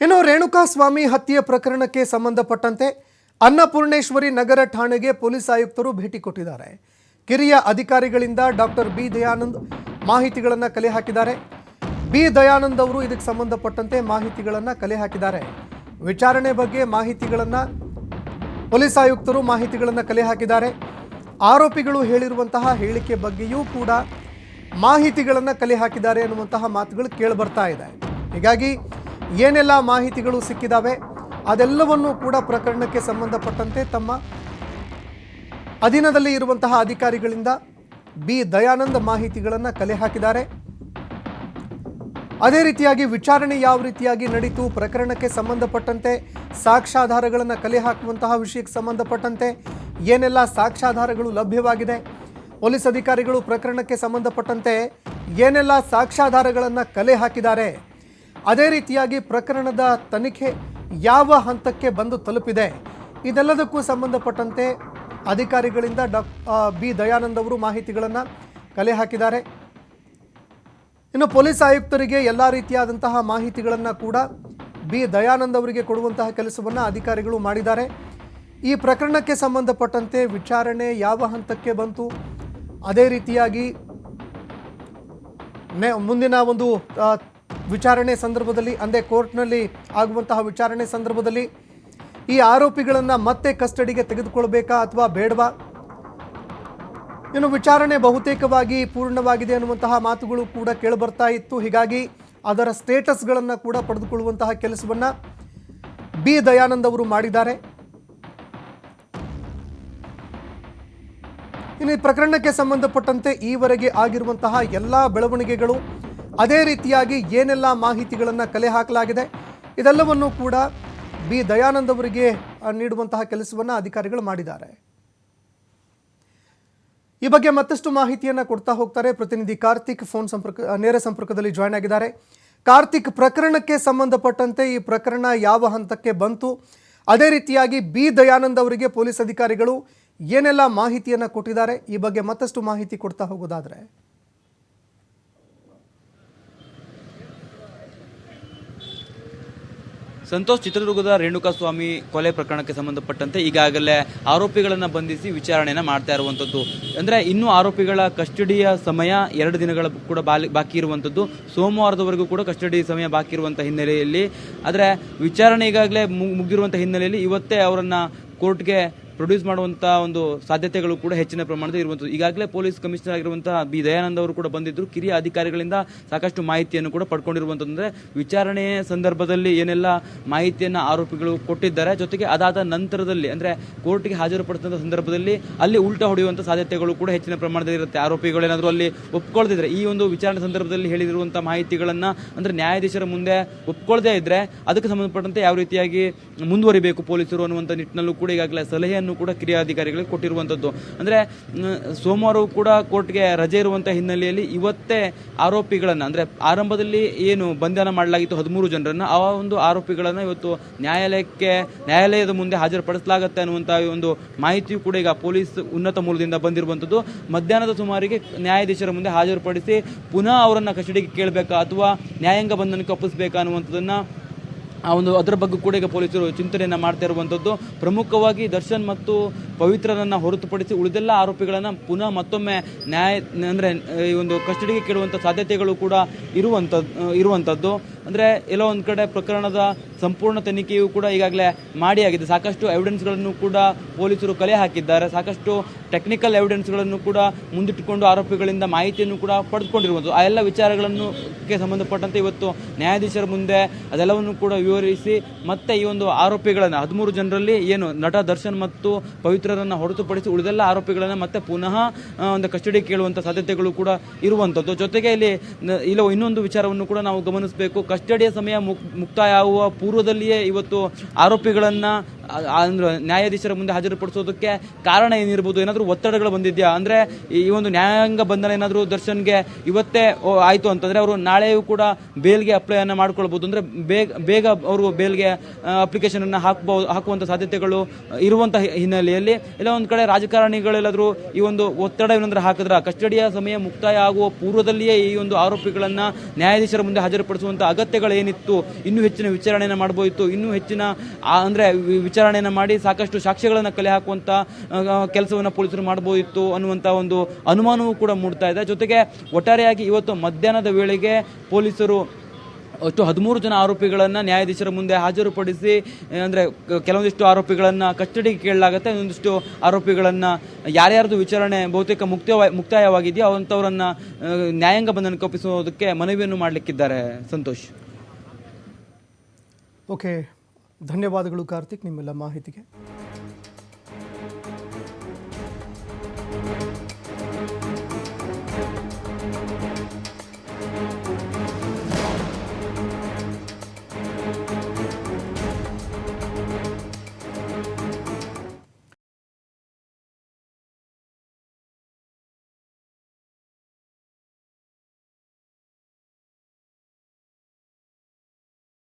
ಇನ್ನು ರೇಣುಕಾಸ್ವಾಮಿ ಹತ್ಯೆ ಪ್ರಕರಣಕ್ಕೆ ಸಂಬಂಧಪಟ್ಟಂತೆ ಅನ್ನಪೂರ್ಣೇಶ್ವರಿ ನಗರ ಠಾಣೆಗೆ ಪೊಲೀಸ್ ಆಯುಕ್ತರು ಭೇಟಿ ಕೊಟ್ಟಿದ್ದಾರೆ. ಕಿರಿಯ ಅಧಿಕಾರಿಗಳಿಂದ ಡಾಕ್ಟರ್ ಬಿ ದಯಾನಂದ್ ಮಾಹಿತಿಗಳನ್ನು ಕಲೆ ಹಾಕಿದ್ದಾರೆ. ಬಿ ದಯಾನಂದ್ ಅವರು ಇದಕ್ಕೆ ಸಂಬಂಧಪಟ್ಟಂತೆ ಮಾಹಿತಿಗಳನ್ನು ಕಲೆ ಹಾಕಿದ್ದಾರೆ. ವಿಚಾರಣೆ ಬಗ್ಗೆ ಮಾಹಿತಿಗಳನ್ನು ಪೊಲೀಸ್ ಆಯುಕ್ತರು ಮಾಹಿತಿಗಳನ್ನು ಕಲೆ ಹಾಕಿದ್ದಾರೆ. ಆರೋಪಿಗಳು ಹೇಳಿರುವಂತಹ ಹೇಳಿಕೆ ಬಗ್ಗೆಯೂ ಕೂಡ ಮಾಹಿತಿಗಳನ್ನು ಕಲೆ ಹಾಕಿದ್ದಾರೆ ಅನ್ನುವಂತಹ ಮಾತುಗಳು ಕೇಳಿಬರ್ತಾ ಇದೆ. ಹೀಗಾಗಿ ಏನೆಲ್ಲ ಮಾಹಿತಿಗಳು ಸಿಕ್ಕಿದಾವೆ ಅದೆಲ್ಲವನ್ನೂ ಕೂಡ ಪ್ರಕರಣಕ್ಕೆ ಸಂಬಂಧಪಟ್ಟಂತೆ ತಮ್ಮ ಅಧೀನದಲ್ಲಿ ಇರುವಂತಹ ಅಧಿಕಾರಿಗಳಿಂದ ಬಿ ದಯಾನಂದ್ ಮಾಹಿತಿಗಳನ್ನು ಕಲೆ ಹಾಕಿದ್ದಾರೆ. ಅದೇ ರೀತಿಯಾಗಿ ವಿಚಾರಣೆ ಯಾವ ರೀತಿಯಾಗಿ ನಡೀತು, ಪ್ರಕರಣಕ್ಕೆ ಸಂಬಂಧಪಟ್ಟಂತೆ ಸಾಕ್ಷ್ಯಾಧಾರಗಳನ್ನು ಕಲೆ ಹಾಕುವಂತಹ ವಿಷಯಕ್ಕೆ ಸಂಬಂಧಪಟ್ಟಂತೆ ಏನೆಲ್ಲ ಸಾಕ್ಷ್ಯಾಧಾರಗಳು ಲಭ್ಯವಾಗಿದೆ, ಪೊಲೀಸ್ ಅಧಿಕಾರಿಗಳು ಪ್ರಕರಣಕ್ಕೆ ಸಂಬಂಧಪಟ್ಟಂತೆ ಏನೆಲ್ಲ ಸಾಕ್ಷ್ಯಾಧಾರಗಳನ್ನು ಕಲೆ ಹಾಕಿದ್ದಾರೆ, ಅದೇ ರೀತಿಯಾಗಿ ಪ್ರಕರಣದ ತನಿಖೆ ಯಾವ ಹಂತಕ್ಕೆ ಬಂದು ತಲುಪಿದೆ, ಇದೆಲ್ಲದಕ್ಕೂ ಸಂಬಂಧಪಟ್ಟಂತೆ ಅಧಿಕಾರಿಗಳಿಂದ ಬಿ ದಯಾನಂದ್ ಅವರು ಮಾಹಿತಿಗಳನ್ನು ಕಲೆ ಹಾಕಿದ್ದಾರೆ. ಇನ್ನು ಪೊಲೀಸ್ ಆಯುಕ್ತರಿಗೆ ಎಲ್ಲ ರೀತಿಯಾದಂತಹ ಮಾಹಿತಿಗಳನ್ನು ಕೂಡ ಬಿ ದಯಾನಂದ್ ಅವರಿಗೆ ಕೊಡುವಂತಹ ಕೆಲಸವನ್ನು ಅಧಿಕಾರಿಗಳು ಮಾಡಿದ್ದಾರೆ. ಈ ಪ್ರಕರಣಕ್ಕೆ ಸಂಬಂಧಪಟ್ಟಂತೆ ವಿಚಾರಣೆ ಯಾವ ಹಂತಕ್ಕೆ ಬಂತು, ಅದೇ ರೀತಿಯಾಗಿ ಮುಂದಿನ ಒಂದು ವಿಚಾರಣೆ ಸಂದರ್ಭದಲ್ಲಿ ಅಂದರೆ ಕೋರ್ಟ್ನಲ್ಲಿ ಆಗುವಂತಹ ವಿಚಾರಣೆ ಸಂದರ್ಭದಲ್ಲಿ ಈ ಆರೋಪಿಗಳನ್ನು ಮತ್ತೆ ಕಸ್ಟಡಿಗೆ ತೆಗೆದುಕೊಳ್ಬೇಕಾ ಅಥವಾ ಬೇಡವಾ, ಇನ್ನು ವಿಚಾರಣೆ ಬಹುತೇಕವಾಗಿ ಪೂರ್ಣವಾಗಿದೆ ಅನ್ನುವಂತಹ ಮಾತುಗಳು ಕೂಡ ಕೇಳಿಬರ್ತಾ ಇತ್ತು. ಹೀಗಾಗಿ ಅದರ ಸ್ಟೇಟಸ್ಗಳನ್ನು ಕೂಡ ಪಡೆದುಕೊಳ್ಳುವಂತಹ ಕೆಲಸವನ್ನು ಬಿ ದಯಾನಂದ್ ಅವರು ಮಾಡಿದ್ದಾರೆ. ಇನ್ನು ಈ ಪ್ರಕರಣಕ್ಕೆ ಸಂಬಂಧಪಟ್ಟಂತೆ ಈವರೆಗೆ ಆಗಿರುವಂತಹ ಎಲ್ಲ ಬೆಳವಣಿಗೆಗಳು, ಅದೇ ರೀತಿಯಾಗಿ ಏನೆಲ್ಲ ಮಾಹಿತಿಗಳನ್ನು ಕಲೆ ಹಾಕಲಾಗಿದೆ, ಇದೆಲ್ಲವನ್ನೂ ಕೂಡ ಬಿ ದಯಾನಂದ್ ಅವರಿಗೆ ನೀಡುವಂತಹ ಕೆಲಸವನ್ನು ಅಧಿಕಾರಿಗಳು ಮಾಡಿದ್ದಾರೆ. ಈ ಬಗ್ಗೆ ಮತ್ತಷ್ಟು ಮಾಹಿತಿಯನ್ನು ಕೊಡ್ತಾ ಹೋಗ್ತಾರೆ ಪ್ರತಿನಿಧಿ ಕಾರ್ತಿಕ್. ನೇರ ಸಂಪರ್ಕದಲ್ಲಿ ಜಾಯ್ನ್ ಆಗಿದ್ದಾರೆ. ಕಾರ್ತಿಕ್, ಪ್ರಕರಣಕ್ಕೆ ಸಂಬಂಧಪಟ್ಟಂತೆ ಈ ಪ್ರಕರಣ ಯಾವ ಹಂತಕ್ಕೆ ಬಂತು, ಅದೇ ರೀತಿಯಾಗಿ ಬಿ ದಯಾನಂದ್ ಅವರಿಗೆ ಪೊಲೀಸ್ ಅಧಿಕಾರಿಗಳು ಏನೆಲ್ಲ ಮಾಹಿತಿಯನ್ನು ಕೊಟ್ಟಿದ್ದಾರೆ, ಈ ಬಗ್ಗೆ ಮತ್ತಷ್ಟು ಮಾಹಿತಿ ಕೊಡ್ತಾ ಹೋಗೋದಾದ್ರೆ. ಸಂತೋಷ್, ಚಿತ್ರದುರ್ಗದ ರೇಣುಕಾಸ್ವಾಮಿ ಕೊಲೆ ಪ್ರಕರಣಕ್ಕೆ ಸಂಬಂಧಪಟ್ಟಂತೆ ಈಗಾಗಲೇ ಆರೋಪಿಗಳನ್ನು ಬಂಧಿಸಿ ವಿಚಾರಣೆಯನ್ನು ಮಾಡ್ತಾ ಇರುವಂಥದ್ದು. ಅಂದರೆ ಇನ್ನೂ ಆರೋಪಿಗಳ ಕಸ್ಟಡಿಯ ಸಮಯ 2 ದಿನಗಳ ಕೂಡ ಬಾಕಿ ಇರುವಂಥದ್ದು. ಸೋಮವಾರದವರೆಗೂ ಕೂಡ ಕಸ್ಟಡಿ ಸಮಯ ಬಾಕಿ ಇರುವಂಥ ಹಿನ್ನೆಲೆಯಲ್ಲಿ, ಆದರೆ ವಿಚಾರಣೆ ಈಗಾಗಲೇ ಮುಗಿದಿರುವಂಥ ಹಿನ್ನೆಲೆಯಲ್ಲಿ ಇವತ್ತೇ ಅವರನ್ನು ಕೋರ್ಟ್ಗೆ ಪ್ರೊಡ್ಯೂಸ್ ಮಾಡುವಂಥ ಒಂದು ಸಾಧ್ಯತೆಗಳು ಕೂಡ ಹೆಚ್ಚಿನ ಪ್ರಮಾಣದಲ್ಲಿ ಇರುವಂಥದ್ದು. ಈಗಾಗಲೇ ಪೊಲೀಸ್ ಕಮಿಷನರ್ ಆಗಿರುವಂತಹ ಬಿ ದಯಾನಂದ್ ಅವರು ಕೂಡ ಬಂದಿದ್ದರು. ಕಿರಿಯ ಅಧಿಕಾರಿಗಳಿಂದ ಸಾಕಷ್ಟು ಮಾಹಿತಿಯನ್ನು ಕೂಡ ಪಡ್ಕೊಂಡಿರುವಂಥದ್ದು. ಅಂದರೆ ವಿಚಾರಣೆಯ ಸಂದರ್ಭದಲ್ಲಿ ಏನೆಲ್ಲ ಮಾಹಿತಿಯನ್ನು ಆರೋಪಿಗಳು ಕೊಟ್ಟಿದ್ದಾರೆ, ಜೊತೆಗೆ ಅದಾದ ನಂತರದಲ್ಲಿ ಅಂದರೆ ಕೋರ್ಟ್ಗೆ ಹಾಜರುಪಡಿಸಿದ ಸಂದರ್ಭದಲ್ಲಿ ಅಲ್ಲಿ ಉಲ್ಟಾ ಹೊಡೆಯುವಂಥ ಸಾಧ್ಯತೆಗಳು ಕೂಡ ಹೆಚ್ಚಿನ ಪ್ರಮಾಣದಲ್ಲಿ ಇರುತ್ತೆ. ಆರೋಪಿಗಳೇನಾದರೂ ಅಲ್ಲಿ ಒಪ್ಕೊಳ್ದಿದ್ರೆ, ಈ ಒಂದು ವಿಚಾರಣೆ ಸಂದರ್ಭದಲ್ಲಿ ಹೇಳಿರುವಂಥ ಮಾಹಿತಿಗಳನ್ನು ಅಂದರೆ ನ್ಯಾಯಾಧೀಶರ ಮುಂದೆ ಒಪ್ಕೊಳ್ದೇ ಇದ್ರೆ ಅದಕ್ಕೆ ಸಂಬಂಧಪಟ್ಟಂತೆ ಯಾವ ರೀತಿಯಾಗಿ ಮುಂದುವರಿಬೇಕು ಪೊಲೀಸರು ಅನ್ನುವಂಥ ನಿಟ್ಟಿನಲ್ಲೂ ಕೂಡ ಈಗಾಗಲೇ ಸಲಹೆಯನ್ನು ಕೂಡ ಕಿರಿಯ ಅಧಿಕಾರಿಗಳಿಗೆ ಕೊಟ್ಟಿರುವಂಥದ್ದು. ಅಂದರೆ ಸೋಮವಾರವೂ ಕೂಡ ಕೋರ್ಟ್ಗೆ ರಜೆ ಇರುವಂಥ ಹಿನ್ನೆಲೆಯಲ್ಲಿ ಇವತ್ತೇ ಆರೋಪಿಗಳನ್ನು ಅಂದರೆ ಆರಂಭದಲ್ಲಿ ಏನು ಬಂಧನ ಮಾಡಲಾಗಿತ್ತು 13 ಜನರನ್ನು, ಆ ಒಂದು ಆರೋಪಿಗಳನ್ನು ಇವತ್ತು ನ್ಯಾಯಾಲಯದ ಮುಂದೆ ಹಾಜರುಪಡಿಸಲಾಗುತ್ತೆ ಅನ್ನುವಂಥ ಒಂದು ಮಾಹಿತಿಯು ಕೂಡ ಈಗ ಪೊಲೀಸ್ ಉನ್ನತ ಮೂಲದಿಂದ ಬಂದಿರುವಂಥದ್ದು. ಮಧ್ಯಾಹ್ನದ ಸುಮಾರಿಗೆ ನ್ಯಾಯಾಧೀಶರ ಮುಂದೆ ಹಾಜರುಪಡಿಸಿ ಪುನಃ ಅವರನ್ನು ಕಸ್ಟಡಿಗೆ ಕೇಳಬೇಕಾ ಅಥವಾ ನ್ಯಾಯಾಂಗ ಬಂಧನಕ್ಕೆ ಒಪ್ಪಿಸಬೇಕಾ ಅನ್ನುವಂಥದ್ದನ್ನು ಅದರ ಬಗ್ಗೆ ಕೂಡ ಈಗ ಪೊಲೀಸರು ಚಿಂತನೆಯನ್ನು ಮಾಡ್ತಾ ಇರುವಂಥದ್ದು. ಪ್ರಮುಖವಾಗಿ ದರ್ಶನ್ ಮತ್ತು ಪವಿತ್ರರನ್ನು ಹೊರತುಪಡಿಸಿ ಉಳಿದೆಲ್ಲ ಆರೋಪಿಗಳನ್ನು ಪುನಃ ಮತ್ತೊಮ್ಮೆ ಅಂದರೆ ಈ ಒಂದು ಕಸ್ಟಡಿಗೆ ಕೇಳುವಂಥ ಸಾಧ್ಯತೆಗಳು ಕೂಡ ಇರುವಂಥದ್ದು. ಅಂದರೆ ಎಲ್ಲೋ ಒಂದು ಕಡೆ ಪ್ರಕರಣದ ಸಂಪೂರ್ಣ ತನಿಖೆಯೂ ಕೂಡ ಈಗಾಗಲೇ ಮಾಡಿಯಾಗಿದೆ. ಸಾಕಷ್ಟು ಎವಿಡೆನ್ಸ್ಗಳನ್ನು ಕೂಡ ಪೊಲೀಸರು ಕಲೆ ಹಾಕಿದ್ದಾರೆ. ಸಾಕಷ್ಟು ಟೆಕ್ನಿಕಲ್ ಎವಿಡೆನ್ಸ್ಗಳನ್ನು ಕೂಡ ಮುಂದಿಟ್ಟುಕೊಂಡು ಆರೋಪಿಗಳಿಂದ ಮಾಹಿತಿಯನ್ನು ಕೂಡ ಪಡೆದುಕೊಂಡಿರುವಂಥದ್ದು. ಆ ಎಲ್ಲ ವಿಚಾರಗಳನ್ನು ಸಂಬಂಧಪಟ್ಟಂತೆ ಇವತ್ತು ನ್ಯಾಯಾಧೀಶರ ಮುಂದೆ ಅದೆಲ್ಲವನ್ನು ಕೂಡ ವಿವರಿಸಿ ಮತ್ತೆ ಈ ಒಂದು ಆರೋಪಿಗಳನ್ನು 13 ಜನರಲ್ಲಿ ಏನು ನಟ ದರ್ಶನ್ ಮತ್ತು ಪವಿತ್ರರನ್ನು ಹೊರತುಪಡಿಸಿ ಉಳಿದೆಲ್ಲ ಆರೋಪಿಗಳನ್ನು ಮತ್ತೆ ಪುನಃ ಒಂದು ಕಸ್ಟಡಿ ಕೇಳುವಂಥ ಸಾಧ್ಯತೆಗಳು ಕೂಡ ಇರುವಂಥದ್ದು. ಜೊತೆಗೆ ಇಲ್ಲಿ ಇನ್ನೊಂದು ವಿಚಾರವನ್ನು ಕೂಡ ನಾವು ಗಮನಿಸಬೇಕು. ಕಸ್ಟಡಿಯ ಸಮಯ ಮುಕ್ತಾಯ ಆಗುವ ಪೂರ್ವದಲ್ಲಿಯೇ ಇವತ್ತು ಆರೋಪಿಗಳನ್ನು ಅಂದ್ರೆ ನ್ಯಾಯಾಧೀಶರ ಮುಂದೆ ಹಾಜರುಪಡಿಸೋದಕ್ಕೆ ಕಾರಣ ಏನಿರ್ಬೋದು, ಏನಾದರೂ ಒತ್ತಡಗಳು ಬಂದಿದ್ಯಾ? ಅಂದ್ರೆ ಈ ಒಂದು ನ್ಯಾಯಾಂಗ ಬಂಧನ ಏನಾದರೂ ದರ್ಶನ್ಗೆ ಇವತ್ತೇ ಆಯ್ತು ಅಂತಂದ್ರೆ ಅವರು ನಾಳೆಯೂ ಕೂಡ ಬೇಲ್ಗೆ ಅಪ್ಲೈ ಅನ್ನ ಮಾಡ್ಕೊಳ್ಬಹುದು. ಅಂದ್ರೆ ಬೇಗ ಅವರು ಬೇಲ್ಗೆ ಅಪ್ಲಿಕೇಶನ್ ಅನ್ನ ಹಾಕುವಂತ ಸಾಧ್ಯತೆಗಳು ಇರುವಂತಹ ಹಿನ್ನೆಲೆಯಲ್ಲಿ ಎಲ್ಲ ಒಂದ್ ಕಡೆ ರಾಜಕಾರಣಿಗಳೆಲ್ಲಾದ್ರೂ ಈ ಒಂದು ಒತ್ತಡ ಏನಂದ್ರೆ ಹಾಕಿದ್ರ ಕಸ್ಟಡಿಯ ಸಮಯ ಮುಕ್ತಾಯ ಆಗುವ ಪೂರ್ವದಲ್ಲಿಯೇ ಈ ಒಂದು ಆರೋಪಿಗಳನ್ನ ನ್ಯಾಯಾಧೀಶರ ಮುಂದೆ ಹಾಜರುಪಡಿಸುವಂತ ಅಗತ್ಯಗಳೇನಿತ್ತು, ಇನ್ನೂ ಹೆಚ್ಚಿನ ವಿಚಾರಣೆಯನ್ನು ಮಾಡಬಹುದಿತ್ತು, ಇನ್ನೂ ಹೆಚ್ಚಿನ ಅಂದ್ರೆ ವಿಚಾರಣೆಯನ್ನು ಮಾಡಿ ಸಾಕಷ್ಟು ಸಾಕ್ಷ್ಯಗಳನ್ನು ಕಲೆ ಹಾಕುವಂತ ಕೆಲಸವನ್ನು ಪೊಲೀಸರು ಮಾಡಬಹುದಿತ್ತು ಅನ್ನುವಂತ ಒಂದು ಅನುಮಾನವೂ ಕೂಡ ಮೂಡ್ತಾ ಇದೆ. ಜೊತೆಗೆ ಒಟ್ಟಾರೆಯಾಗಿ ಇವತ್ತು ಮಧ್ಯಾಹ್ನದ ವೇಳೆಗೆ ಪೊಲೀಸರು ಅಷ್ಟು 13 ಜನ ಆರೋಪಿಗಳನ್ನ ನ್ಯಾಯಾಧೀಶರ ಮುಂದೆ ಹಾಜರುಪಡಿಸಿ, ಅಂದ್ರೆ ಕೆಲವೊಂದಿಷ್ಟು ಆರೋಪಿಗಳನ್ನ ಕಸ್ಟಡಿಗೆ ಕೇಳಲಾಗುತ್ತೆ, ಇನ್ನೊಂದಿಷ್ಟು ಆರೋಪಿಗಳನ್ನ ಯಾರ್ಯಾರ್ದು ವಿಚಾರಣೆ ಬಹುತೇಕ ಮುಕ್ತಾಯವಾಗಿದೆಯೋ ಅಂತವರನ್ನ ನ್ಯಾಯಾಂಗ ಬಂಧನಕ್ಕೆ ಒಪ್ಪಿಸುವುದಕ್ಕೆ ಮನವಿಯನ್ನು ಮಾಡಲಿಕ್ಕಿದ್ದಾರೆ. ಸಂತೋಷ್. ಓಕೆ, ಧನ್ಯವಾದಗಳು ಕಾರ್ತಿಕ್ ನಿಮ್ಮೆಲ್ಲ ಮಾಹಿತಿಗೆ.